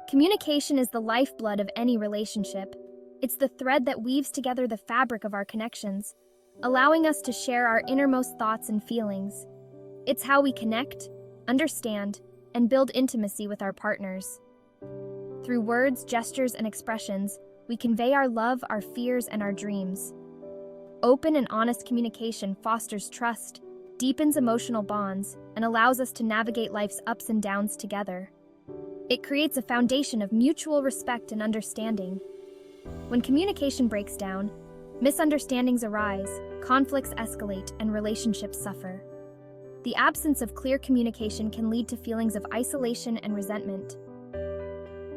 Communication is the lifeblood of any relationship. It's the thread that weaves together the fabric of our connections, allowing us to share our innermost thoughts and feelings. It's how we connect, understand, and build intimacy with our partners. Through words, gestures, and expressions, we convey our love, our fears, and our dreams. Open and honest communication fosters trust, deepens emotional bonds, and allows us to navigate life's ups and downs together. It creates a foundation of mutual respect and understanding. When communication breaks down, misunderstandings arise, conflicts escalate, and relationships suffer. The absence of clear communication can lead to feelings of isolation and resentment.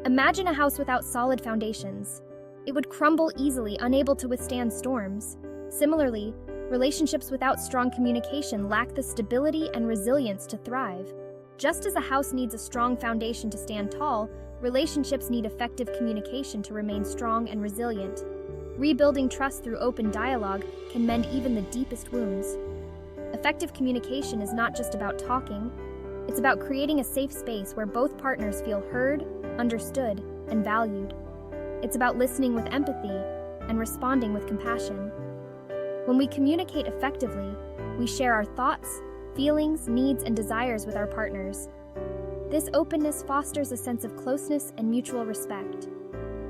Imagine a house without solid foundations. It would crumble easily, unable to withstand storms. Similarly, relationships without strong communication lack the stability and resilience to thrive. Just as a house needs a strong foundation to stand tall, relationships need effective communication to remain strong and resilient. Rebuilding trust through open dialogue can mend even the deepest wounds. Effective communication is not just about talking, it's about creating a safe space where both partners feel heard, understood, and valued. It's about listening with empathy and responding with compassion. When we communicate effectively, we share our thoughts, feelings, needs, and desires with our partners. This openness fosters a sense of closeness and mutual respect.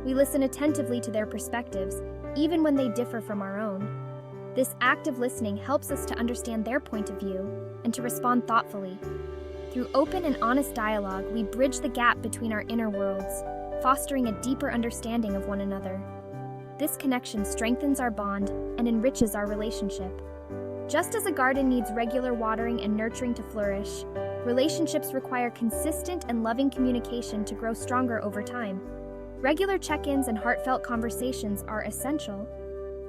We listen attentively to their perspectives, even when they differ from our own. This active listening helps us to understand their point of view and to respond thoughtfully. Through open and honest dialogue, we bridge the gap between our inner worlds, fostering a deeper understanding of one another. This connection strengthens our bond and enriches our relationship. Just as a garden needs regular watering and nurturing to flourish, relationships require consistent and loving communication to grow stronger over time. Regular check-ins and heartfelt conversations are essential.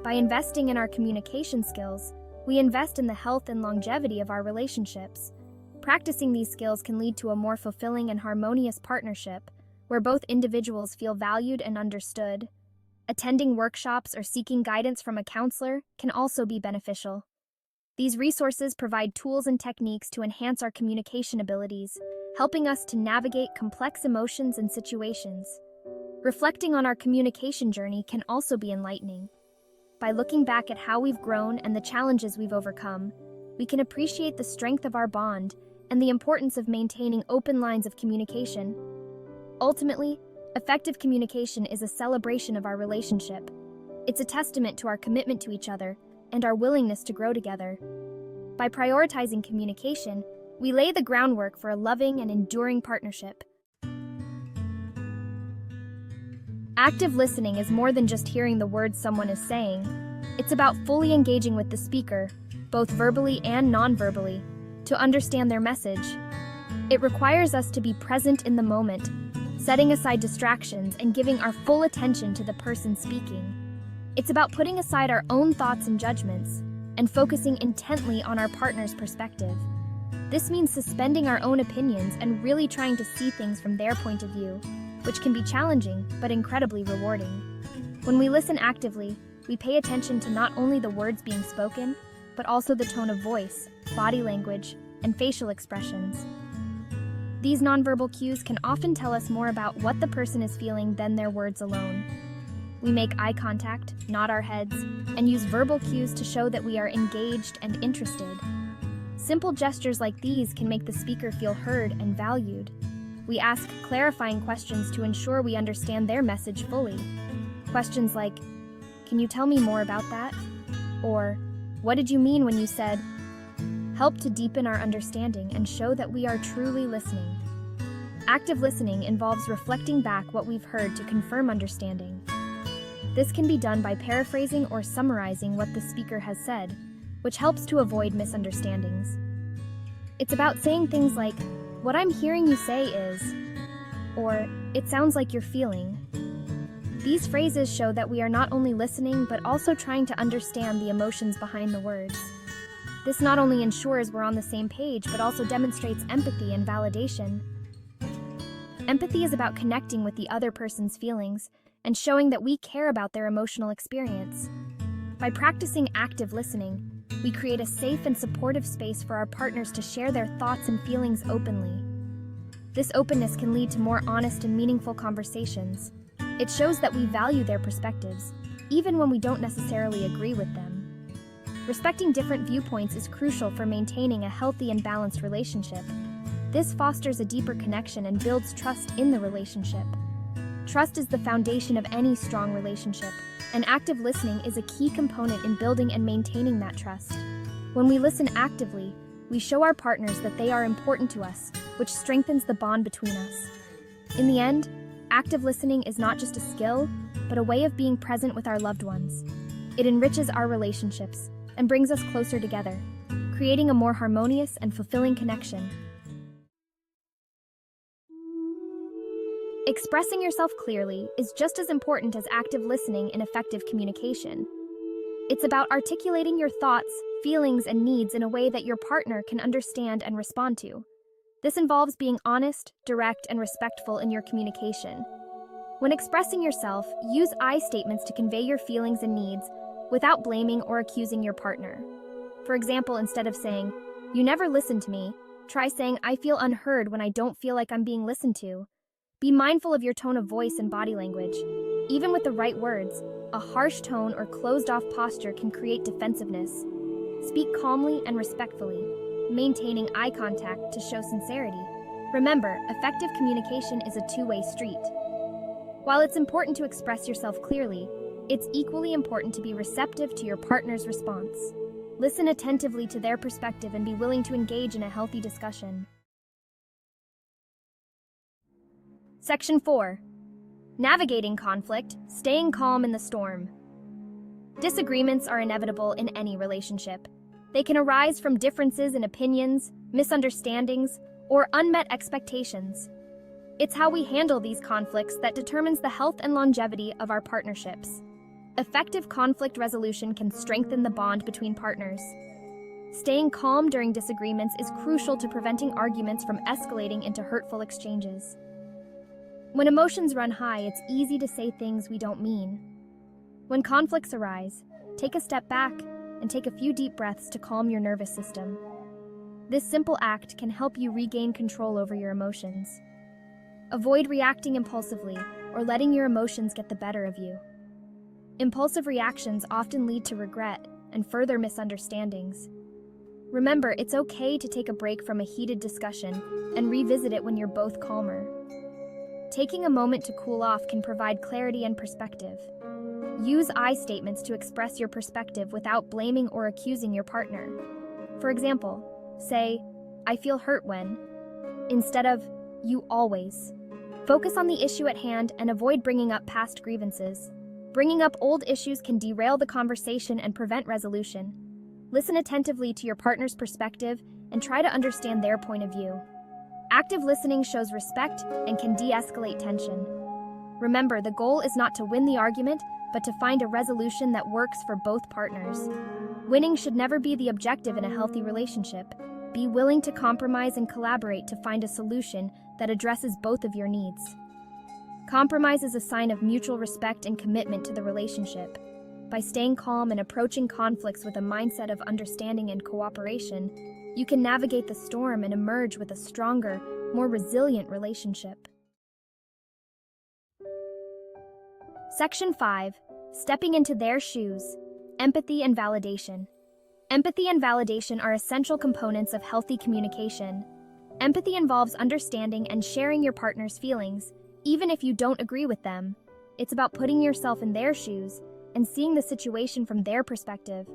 By investing in our communication skills, we invest in the health and longevity of our relationships. Practicing these skills can lead to a more fulfilling and harmonious partnership, where both individuals feel valued and understood. Attending workshops or seeking guidance from a counselor can also be beneficial. These resources provide tools and techniques to enhance our communication abilities, helping us to navigate complex emotions and situations. Reflecting on our communication journey can also be enlightening. By looking back at how we've grown and the challenges we've overcome, we can appreciate the strength of our bond and the importance of maintaining open lines of communication. Ultimately, effective communication is a celebration of our relationship. It's a testament to our commitment to each other and our willingness to grow together. By prioritizing communication, we lay the groundwork for a loving and enduring partnership. Active listening is more than just hearing the words someone is saying. It's about fully engaging with the speaker, both verbally and non-verbally, to understand their message. It requires us to be present in the moment, setting aside distractions and giving our full attention to the person speaking. It's about putting aside our own thoughts and judgments and focusing intently on our partner's perspective. This means suspending our own opinions and really trying to see things from their point of view, which can be challenging but incredibly rewarding. When we listen actively, we pay attention to not only the words being spoken, but also the tone of voice, body language, and facial expressions. These nonverbal cues can often tell us more about what the person is feeling than their words alone. We make eye contact, nod our heads, and use verbal cues to show that we are engaged and interested. Simple gestures like these can make the speaker feel heard and valued. We ask clarifying questions to ensure we understand their message fully. Questions like, "Can you tell me more about that?" Or, "What did you mean when you said?" help to deepen our understanding and show that we are truly listening. Active listening involves reflecting back what we've heard to confirm understanding. This can be done by paraphrasing or summarizing what the speaker has said, which helps to avoid misunderstandings. It's about saying things like, "What I'm hearing you say is," or "It sounds like you're feeling." These phrases show that we are not only listening but also trying to understand the emotions behind the words. This not only ensures we're on the same page but also demonstrates empathy and validation. Empathy is about connecting with the other person's feelings and showing that we care about their emotional experience. By practicing active listening, we create a safe and supportive space for our partners to share their thoughts and feelings openly. This openness can lead to more honest and meaningful conversations. It shows that we value their perspectives, even when we don't necessarily agree with them. Respecting different viewpoints is crucial for maintaining a healthy and balanced relationship. This fosters a deeper connection and builds trust in the relationship. Trust is the foundation of any strong relationship, and active listening is a key component in building and maintaining that trust. When we listen actively, we show our partners that they are important to us, which strengthens the bond between us. In the end, active listening is not just a skill, but a way of being present with our loved ones. It enriches our relationships and brings us closer together, creating a more harmonious and fulfilling connection. Expressing yourself clearly is just as important as active listening in effective communication. It's about articulating your thoughts, feelings, and needs in a way that your partner can understand and respond to. This involves being honest, direct, and respectful in your communication. When expressing yourself, use I statements to convey your feelings and needs without blaming or accusing your partner. For example, instead of saying, "You never listen to me," try saying, "I feel unheard when I don't feel like I'm being listened to." Be mindful of your tone of voice and body language. Even with the right words, a harsh tone or closed-off posture can create defensiveness. Speak calmly and respectfully, maintaining eye contact to show sincerity. Remember, effective communication is a two-way street. While it's important to express yourself clearly, it's equally important to be receptive to your partner's response. Listen attentively to their perspective and be willing to engage in a healthy discussion. Section 4. Navigating conflict, staying calm in the storm. Disagreements are inevitable in any relationship. They can arise from differences in opinions, misunderstandings, or unmet expectations. It's how we handle these conflicts that determines the health and longevity of our partnerships. Effective conflict resolution can strengthen the bond between partners. Staying calm during disagreements is crucial to preventing arguments from escalating into hurtful exchanges. When emotions run high, it's easy to say things we don't mean. When conflicts arise, take a step back and take a few deep breaths to calm your nervous system. This simple act can help you regain control over your emotions. Avoid reacting impulsively or letting your emotions get the better of you. Impulsive reactions often lead to regret and further misunderstandings. Remember, it's okay to take a break from a heated discussion and revisit it when you're both calmer. Taking a moment to cool off can provide clarity and perspective. Use I statements to express your perspective without blaming or accusing your partner. For example, say, "I feel hurt when," instead of, "You always." Focus on the issue at hand and avoid bringing up past grievances. Bringing up old issues can derail the conversation and prevent resolution. Listen attentively to your partner's perspective and try to understand their point of view. Active listening shows respect and can de-escalate tension. Remember, the goal is not to win the argument, but to find a resolution that works for both partners. Winning should never be the objective in a healthy relationship. Be willing to compromise and collaborate to find a solution that addresses both of your needs. Compromise is a sign of mutual respect and commitment to the relationship. By staying calm and approaching conflicts with a mindset of understanding and cooperation, you can navigate the storm and emerge with a stronger, more resilient relationship. Section 5. Stepping into their shoes. Empathy and validation. Empathy and validation are essential components of healthy communication. Empathy involves understanding and sharing your partner's feelings, even if you don't agree with them. It's about putting yourself in their shoes and seeing the situation from their perspective.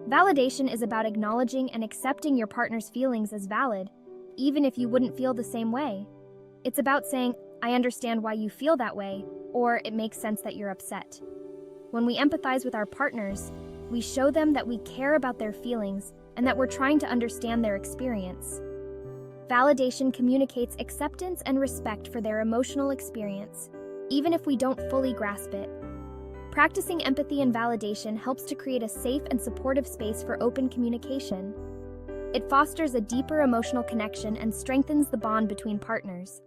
Validation is about acknowledging and accepting your partner's feelings as valid, even if you wouldn't feel the same way. It's about saying, "I understand why you feel that way," or "It makes sense that you're upset." When we empathize with our partners, we show them that we care about their feelings and that we're trying to understand their experience. Validation communicates acceptance and respect for their emotional experience, even if we don't fully grasp it. Practicing empathy and validation helps to create a safe and supportive space for open communication. It fosters a deeper emotional connection and strengthens the bond between partners.